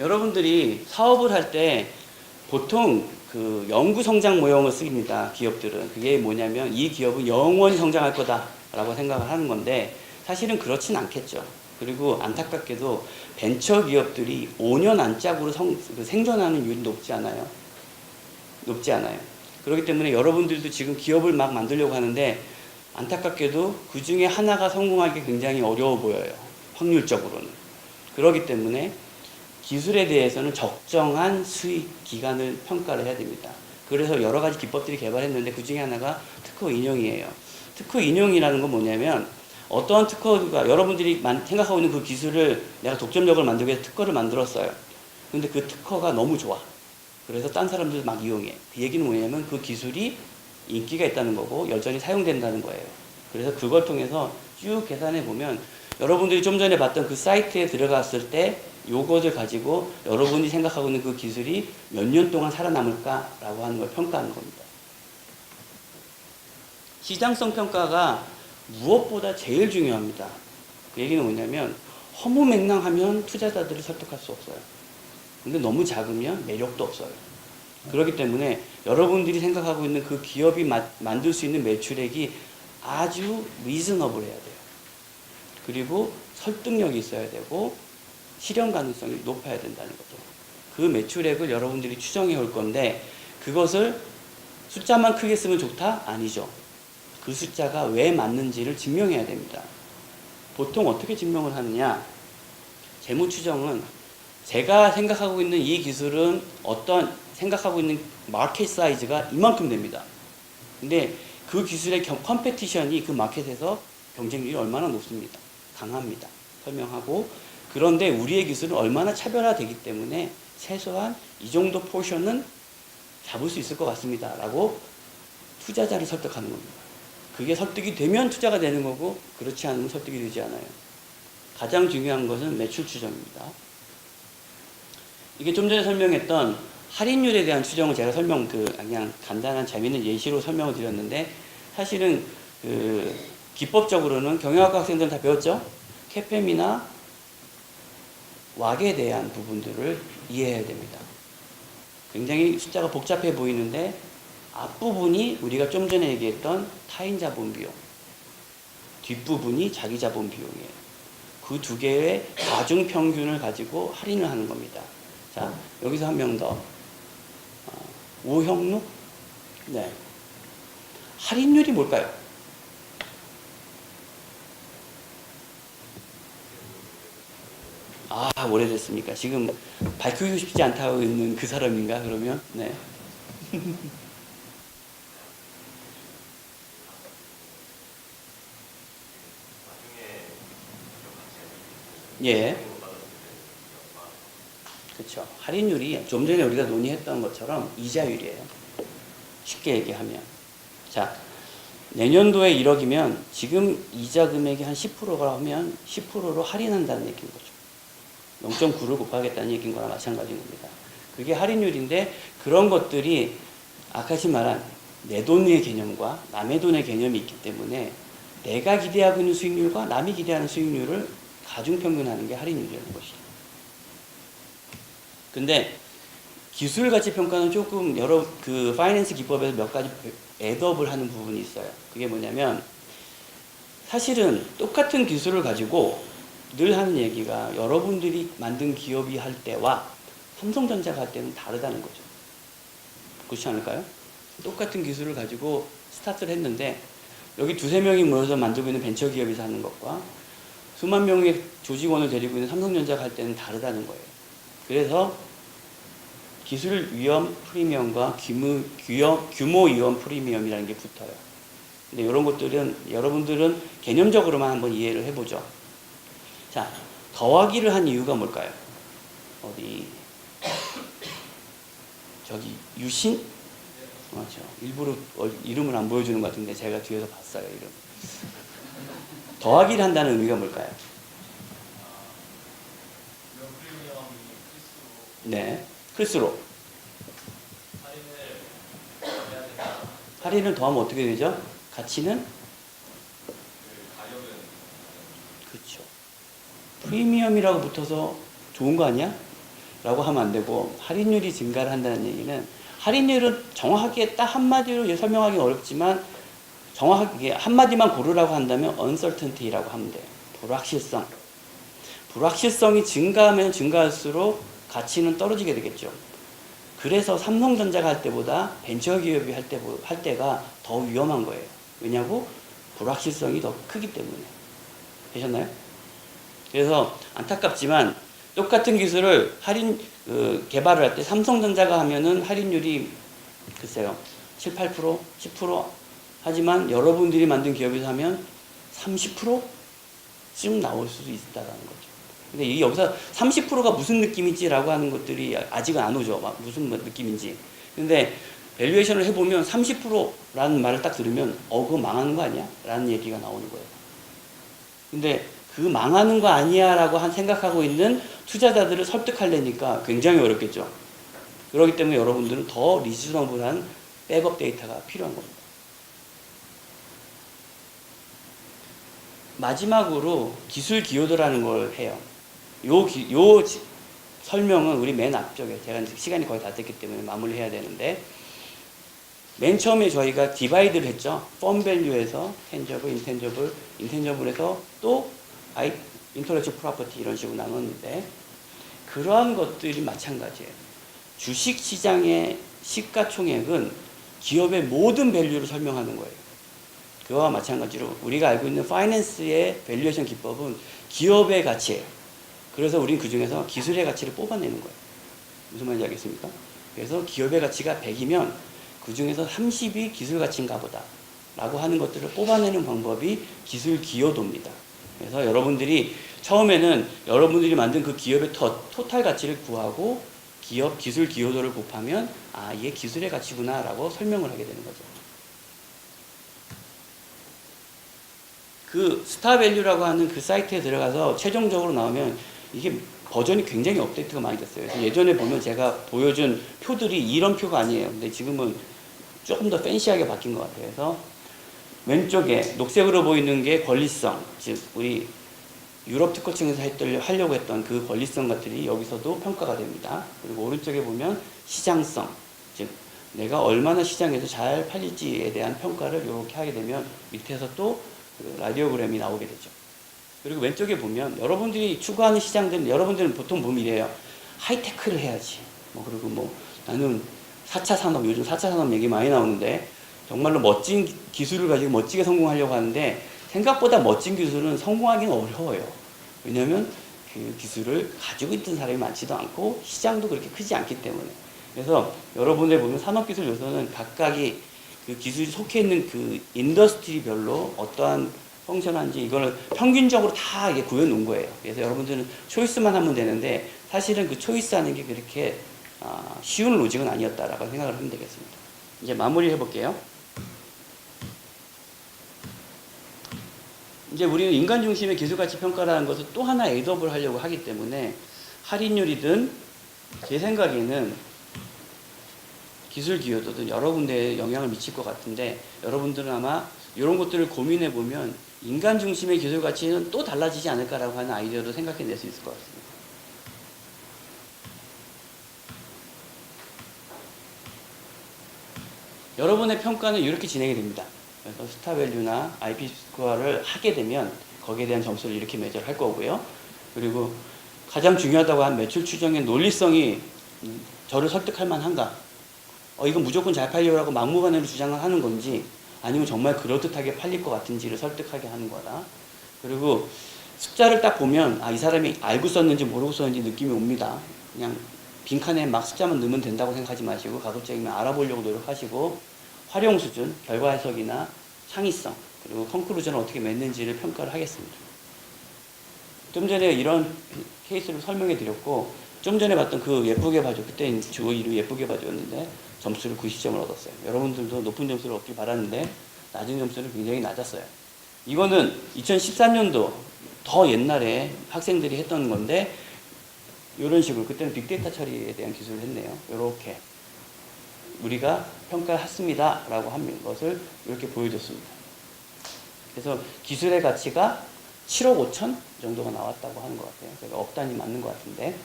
여러분들이 사업을 할 때 보통 그 영구 성장 모형을 씁니다. 기업들은. 그게 뭐냐면 이 기업은 영원히 성장할 거다라고 생각을 하는 건데 사실은 그렇진 않겠죠. 그리고 안타깝게도 벤처 기업들이 5년 안짝으로 생존하는 율이 높지 않아요. 높지 않아요. 그렇기 때문에 여러분들도 지금 기업을 막 만들려고 하는데 안타깝게도 그 중에 하나가 성공하기 굉장히 어려워 보여요. 확률적으로는. 그렇기 때문에 기술에 대해서는 적정한 수익 기간을 평가를 해야 됩니다. 그래서 여러 가지 기법들이 개발했는데 그 중에 하나가 특허 인용이에요. 특허 인용이라는 건 뭐냐면 어떠한 특허가 여러분들이 생각하고 있는 그 기술을 내가 독점적으로 만들기 위해서 특허를 만들었어요. 근데 그 특허가 너무 좋아. 그래서 딴 사람들 막 이용해. 그 얘기는 뭐냐면 그 기술이 인기가 있다는 거고 여전히 사용된다는 거예요. 그래서 그걸 통해서 쭉 계산해 보면 여러분들이 좀 전에 봤던 그 사이트에 들어갔을 때 요것을 가지고 여러분이 생각하고 있는 그 기술이 몇 년 동안 살아남을까라고 하는 걸 평가하는 겁니다. 시장성 평가가 무엇보다 제일 중요합니다. 그 얘기는 뭐냐면 허무맹랑하면 투자자들을 설득할 수 없어요. 근데 너무 작으면 매력도 없어요. 그렇기 때문에 여러분들이 생각하고 있는 그 기업이 만들 수 있는 매출액이 아주 리즈너블 해야 돼요. 그리고 설득력이 있어야 되고 실현 가능성이 높아야 된다는 거죠. 그 매출액을 여러분들이 추정해 올 건데 그것을 숫자만 크게 쓰면 좋다? 아니죠. 그 숫자가 왜 맞는지를 증명해야 됩니다. 보통 어떻게 증명을 하느냐? 재무추정은 제가 생각하고 있는 이 기술은 어떤 생각하고 있는 마켓 사이즈가 이만큼 됩니다. 근데 그 기술의 컴페티션이 그 마켓에서 경쟁률이 얼마나 높습니다. 강합니다. 설명하고 그런데 우리의 기술은 얼마나 차별화되기 때문에 최소한 이 정도 포션은 잡을 수 있을 것 같습니다. 라고 투자자를 설득하는 겁니다. 그게 설득이 되면 투자가 되는 거고 그렇지 않으면 설득이 되지 않아요. 가장 중요한 것은 매출 추정입니다. 이게 좀 전에 설명했던 할인율에 대한 추정을 제가 그냥 간단한 재미있는 예시로 설명을 드렸는데 사실은 기법적으로는 경영학과 학생들은 다 배웠죠? 캐팸이나 왁에 대한 부분들을 이해해야 됩니다. 굉장히 숫자가 복잡해 보이는데 앞부분이 우리가 좀 전에 얘기했던 타인 자본 비용, 뒷부분이 자기 자본 비용이에요. 그 두 개의 가중 평균을 가지고 할인을 하는 겁니다. 자, 여기서 한 명 더. 오형록? 네. 할인율이 뭘까요? 아, 오래됐습니까? 지금 밝히고 싶지 않다고 있는 그 사람인가, 그러면? 네. 예. 그렇죠. 할인율이 좀 전에 우리가 논의했던 것처럼 이자율이에요. 쉽게 얘기하면. 자, 내년도에 1억이면 지금 이자 금액이 한 10%가 하면 10%로 할인한다는 얘기인 거죠. 0.9를 곱하겠다는 얘기인 거랑 마찬가지인 겁니다. 그게 할인율인데 그런 것들이 아까 말한 내 돈의 개념과 남의 돈의 개념이 있기 때문에 내가 기대하고 있는 수익률과 남이 기대하는 수익률을 가중평균하는 게 할인율이라는 것이죠. 근데 기술 가치 평가는 조금 여러 파이낸스 기법에서 몇 가지 애드업을 하는 부분이 있어요. 그게 뭐냐면 사실은 똑같은 기술을 가지고 늘 하는 얘기가 여러분들이 만든 기업이 할 때와 삼성전자가 할 때는 다르다는 거죠. 그렇지 않을까요? 똑같은 기술을 가지고 스타트를 했는데 여기 두세 명이 모여서 만들고 있는 벤처기업에서 하는 것과 수만 명의 조직원을 데리고 있는 삼성전자가 할 때는 다르다는 거예요. 그래서 기술 위험 프리미엄과 규모 위험 프리미엄이라는 게 붙어요. 근데 이런 것들은 여러분들은 개념적으로만 한번 이해를 해보죠. 자, 더하기를 한 이유가 뭘까요? 어디 저기 유신? 맞죠. 일부러 이름을 안 보여주는 것 같은데 제가 뒤에서 봤어요. 이름. 더하기를 한다는 의미가 뭘까요? 네, 클수록 할인을 더하면 어떻게 되죠? 가치는? 그렇죠. 프리미엄이라고 붙어서 좋은 거 아니야? 라고 하면 안 되고, 할인율이 증가를 한다는 얘기는, 할인율은 정확하게 딱 한마디로 설명하기 어렵지만, 정확하게 한마디만 고르라고 한다면 uncertainty라고 하면 돼요. 불확실성. 불확실성이 증가하면 증가할수록 가치는 떨어지게 되겠죠. 그래서 삼성전자가 할 때보다 벤처기업이 할 때가 더 위험한 거예요. 왜냐고? 불확실성이 더 크기 때문에. 되셨나요? 그래서 안타깝지만 똑같은 기술을 개발을 할 때 삼성전자가 하면은 할인율이 글쎄요 7, 8%, 10% 하지만 여러분들이 만든 기업에서 하면 30%쯤 나올 수도 있다라는 거죠. 근데 여기서 30%가 무슨 느낌이지라고 하는 것들이 아직은 안 오죠. 무슨 느낌인지. 근데 밸류에이션을 해보면 30%라는 말을 딱 들으면 그거 망하는 거 아니야? 라는 얘기가 나오는 거예요. 근데 그 망하는 거 아니야 라고 생각하고 있는 투자자들을 설득하려니까 굉장히 어렵겠죠. 그렇기 때문에 여러분들은 더 리즈너블한 백업 데이터가 필요한 겁니다. 마지막으로 기술 기여도라는 걸 해요. 요 설명은 우리 맨 앞쪽에, 제가 시간이 거의 다 됐기 때문에 마무리해야 되는데, 맨 처음에 저희가 디바이드를 했죠. 펌 밸류에서 텐저블, 인텐저블에서 또 인터렉션 프로퍼티 이런 식으로 나눴는데, 그러한 것들이 마찬가지예요. 주식 시장의 시가총액은 기업의 모든 밸류를 설명하는 거예요. 그와 마찬가지로 우리가 알고 있는 파이낸스의 밸류에이션 기법은 기업의 가치예요. 그래서 우린 그 중에서 기술의 가치를 뽑아내는 거예요. 무슨 말인지 알겠습니까? 그래서 기업의 가치가 100이면 그 중에서 30이 기술 가치인가 보다 라고 하는 것들을 뽑아내는 방법이 기술 기여도입니다. 그래서 여러분들이 처음에는 여러분들이 만든 그 기업의 토탈 가치를 구하고 기술 기여도를 곱하면 이게 기술의 가치구나 라고 설명을 하게 되는 거죠. 그 스타밸류라고 하는 그 사이트에 들어가서 최종적으로 나오면 이게 버전이 굉장히 업데이트가 많이 됐어요. 예전에 보면 제가 보여준 표들이 이런 표가 아니에요. 근데 지금은 조금 더 팬시하게 바뀐 것 같아요. 그래서 왼쪽에 녹색으로 보이는 게 권리성, 즉 우리 유럽 특허청에서 하려고 했던 그 권리성 것들이 여기서도 평가가 됩니다. 그리고 오른쪽에 보면 시장성, 즉 내가 얼마나 시장에서 잘 팔릴지에 대한 평가를 이렇게 하게 되면 밑에서 또 그 라디오그램이 나오게 되죠. 그리고 왼쪽에 보면 여러분들이 추구하는 시장들은, 여러분들은 보통 보면 이래요. 하이테크를 해야지. 그리고 나는 4차 산업, 요즘 4차 산업 얘기 많이 나오는데 정말로 멋진 기술을 가지고 멋지게 성공하려고 하는데 생각보다 멋진 기술은 성공하기는 어려워요. 왜냐하면 그 기술을 가지고 있던 사람이 많지도 않고 시장도 그렇게 크지 않기 때문에. 그래서 여러분들 보면 산업기술 요소는 각각이 그 기술이 속해 있는 그 인더스트리별로 어떠한 펑션한지 이걸 평균적으로 다 이게 구해놓은 거예요. 그래서 여러분들은 초이스만 하면 되는데 사실은 그 초이스하는 게 그렇게 쉬운 로직은 아니었다라고 생각을 하면 되겠습니다. 이제 마무리 해볼게요. 이제 우리는 인간 중심의 기술가치 평가라는 것을 또 하나 에이드업을 하려고 하기 때문에 할인율이든 제 생각에는 기술 기여도든 여러 군데에 영향을 미칠 것 같은데 여러분들은 아마 이런 것들을 고민해 보면 인간 중심의 기술 가치는 또 달라지지 않을까라고 하는 아이디어도 생각해낼 수 있을 것 같습니다. 여러분의 평가는 이렇게 진행이 됩니다. 그래서 스타밸류나 IP 스코어를 하게 되면 거기에 대한 점수를 이렇게 매저를 할 거고요. 그리고 가장 중요하다고 한 매출 추정의 논리성이 저를 설득할 만한가? 이건 무조건 잘 팔려고 막무가내로 주장을 하는 건지 아니면 정말 그럴듯하게 팔릴 것 같은지를 설득하게 하는 거다. 그리고 숫자를 딱 보면 이 사람이 알고 썼는지 모르고 썼는지 느낌이 옵니다. 그냥 빈칸에 막 숫자만 넣으면 된다고 생각하지 마시고 가급적이면 알아보려고 노력하시고 활용 수준, 결과 해석이나 창의성, 그리고 컨클루전을 어떻게 맺는지를 평가를 하겠습니다. 좀 전에 이런 케이스를 설명해 드렸고 좀 전에 봤던 그 예쁘게 봐줘, 그때 주어 이름 예쁘게 봐줘였는데 점수를 90점을 얻었어요. 여러분들도 높은 점수를 얻길 바랐는데 낮은 점수를 굉장히 낮았어요. 이거는 2013년도 더 옛날에 학생들이 했던 건데 이런 식으로 그때는 빅데이터 처리에 대한 기술을 했네요. 이렇게 우리가 평가했습니다 라고 한 것을 이렇게 보여줬습니다. 그래서 기술의 가치가 7억 5천 정도가 나왔다고 하는 것 같아요. 그러니까 억 단위 맞는 것 같은데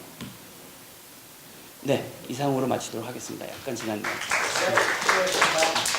네, 이상으로 마치도록 하겠습니다. 약간 지났네요. 네, 수고하셨습니다.